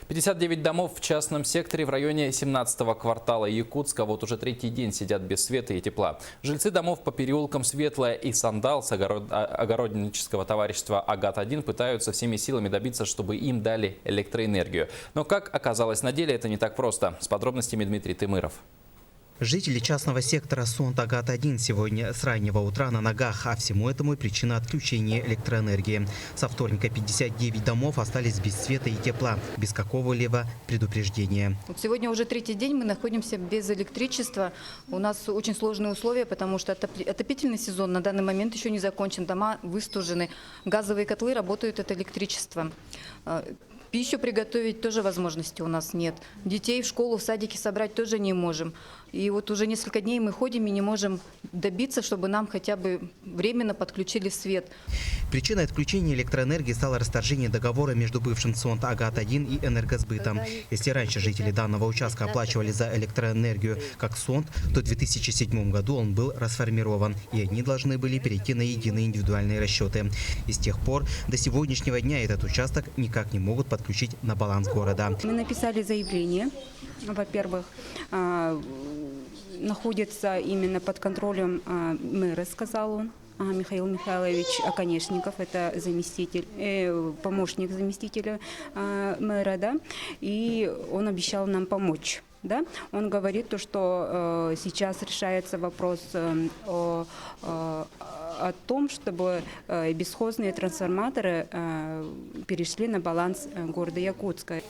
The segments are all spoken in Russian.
59 домов в частном секторе в районе 17-го квартала Якутска вот уже третий день сидят без света и тепла. Жильцы домов по переулкам Светлая и Сандал с огороднического товарищества «Агат-1» пытаются всеми силами добиться, чтобы им дали электроэнергию. Но, как оказалось на деле, это не так просто. С подробностями Дмитрий Тымыров. Жители частного сектора Сонт Агат-1 сегодня с раннего утра на ногах, а всему этому причина отключения электроэнергии. Со вторника 59 домов остались без света и тепла, без какого-либо предупреждения. Вот сегодня уже третий день мы находимся без электричества. У нас очень сложные условия, потому что отопительный сезон на данный момент еще не закончен. Дома выстужены, газовые котлы работают от электричества. Пищу приготовить тоже возможности у нас нет. Детей в школу, в садике собрать тоже не можем. И вот уже несколько дней мы ходим и не можем добиться, чтобы нам хотя бы временно подключили свет. Причиной отключения электроэнергии стало расторжение договора между бывшим Сонт Агат-1 и Энергосбытом. Если раньше жители данного участка оплачивали за электроэнергию как Сонт, то в 2007 году он был расформирован, и они должны были перейти на единые индивидуальные расчеты. И с тех пор до сегодняшнего дня этот участок никак не могут подключить на баланс города. Мы написали заявление, во-первых, находится именно под контролем мэра, сказал он, Михаил Михайлович Оконешников, это заместитель, помощник заместителя мэра, да, и он обещал нам помочь. Да? Он говорит, что сейчас решается вопрос о том, чтобы бесхозные трансформаторы перешли на баланс города Якутска.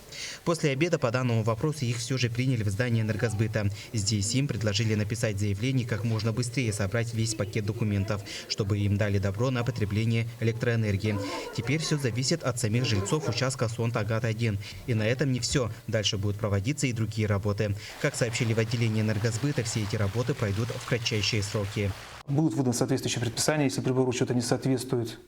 После обеда по данному вопросу их все же приняли в здании Энергосбыта. Здесь им предложили написать заявление как можно быстрее, собрать весь пакет документов, чтобы им дали добро на потребление электроэнергии. Теперь все зависит от самих жильцов участка Сонт Агат-1. И на этом не все. Дальше будут проводиться и другие работы. Как сообщили в отделении Энергосбыта, все эти работы пройдут в кратчайшие сроки. Будут выданы соответствующие предписания, если прибор учета не соответствует,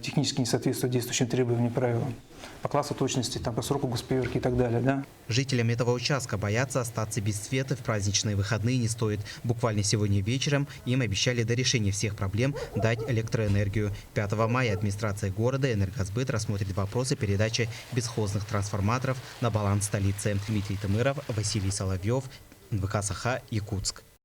технически не соответствует действующим требованиям и правилам по классу точности, по сроку госповерки и так далее. Да? Жителям этого участка бояться остаться без света в праздничные выходные не стоит. Буквально сегодня вечером им обещали до решения всех проблем дать электроэнергию. 5 мая администрация города Энергосбыт рассмотрит вопросы передачи бесхозных трансформаторов на баланс столицы. Дмитрий Тымыров, Василий Соловьев, НВК Саха, Якутск.